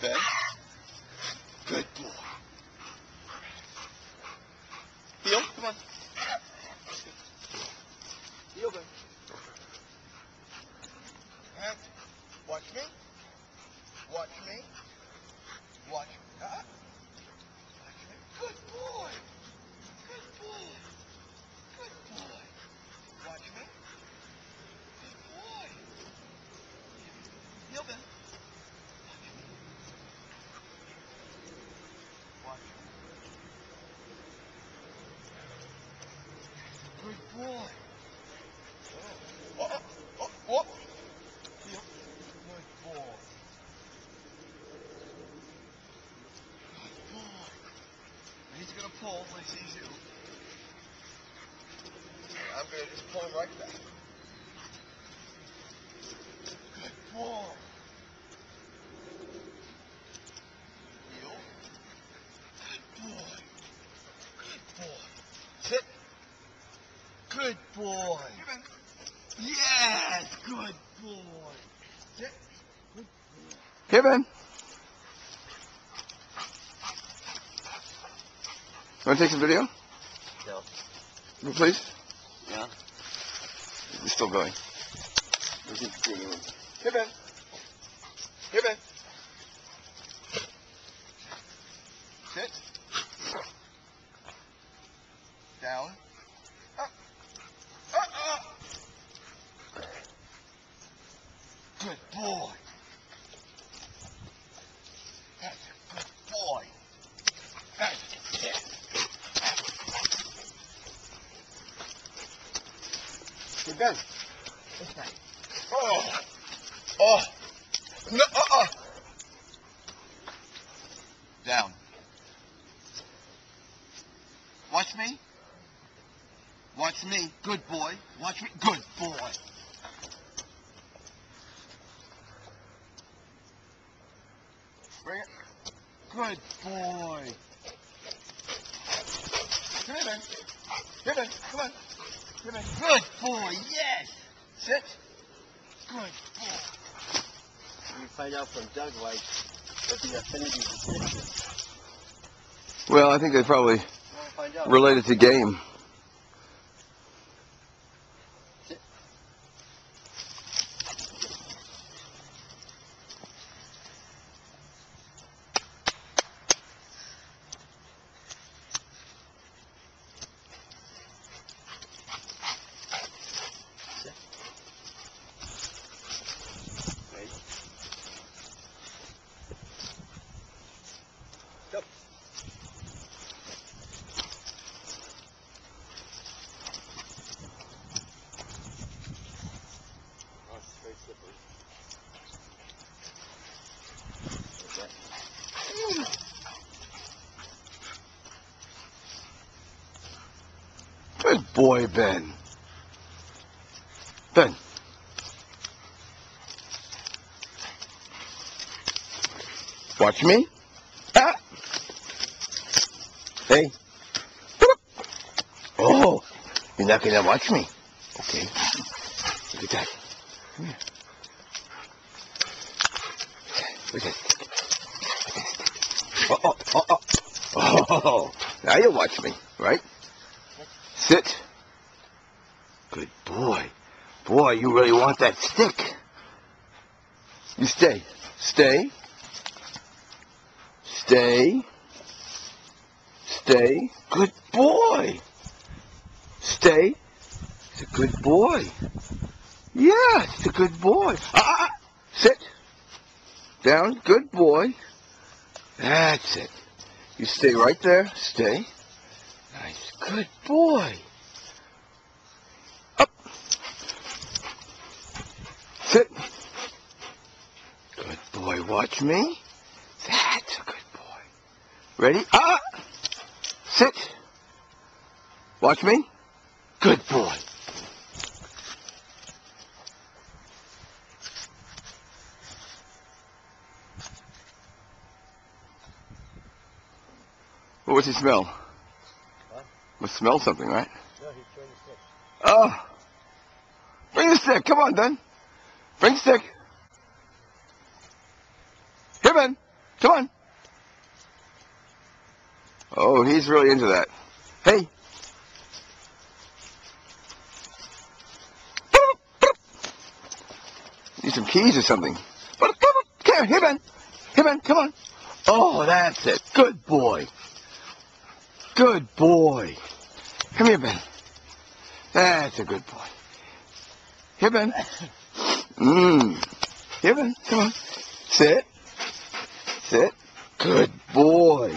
Ben. Good boy. Heel, come on. Heel, Ben. And watch me. Watch me. Watch me. Watch me. Good boy. Good boy. Good boy. Watch me. Good boy. Heel, Ben. Watch me. Good boy. Oh, oh, oh, oh. Heel. Good boy. Good boy. He's going to pull when he sees you. I'm going to just pull him right back. Good boy. Heel. Good boy. Good boy. Sit. Good boy. Yes, good boy. Sit. Good boy. Kevin. Want to take some video? No. Please? Yeah. It's still going. Kevin. Kevin. Sit. Down. Up. Up, up. Good boy. That's a good boy. That's it. Hey, Ben. This way. Oh. Oh. No, Down. Watch me. Watch me. Good boy. Watch me. Good boy. Bring it. Good boy. Come here, Ben. Here, Ben. Come on. Here, Ben. Good boy. Yes. Sit. Good boy. You find out from Doug why the affinity for fish. Well, I think they probably Find out. related to game. Go. Oh, it's very slippery. Good boy, Ben. Ben. Watch me. Ah. Hey. Oh, you're not going to watch me. Okay. Look at that. Come here. Look at that. Oh. Now you watch me, right? Sit. Good boy. Boy, you really want that stick. You stay. Stay. Stay. Stay. Good boy. Stay. It's a good boy. Yeah, it's a good boy. Sit. Down. Good boy. That's it. You stay right there. Stay. Nice. Good boy. Up. Sit. Good boy. Watch me. That's a good boy. Ready? Sit. Watch me. Good boy. What was he smell? Huh? Must smell something, right? No, he's trying to fish. Oh. Bring the stick. Come on, Ben. Bring the stick. Here, Ben. Come on. Oh, he's really into that. Hey. Need some keys or something. Come here, Ben. Here, Ben, come on. Oh, that's it. Good boy. Good boy. Come here, Ben. That's a good boy. Here, Ben. Here, Ben. Come on. Sit. Sit. Good boy.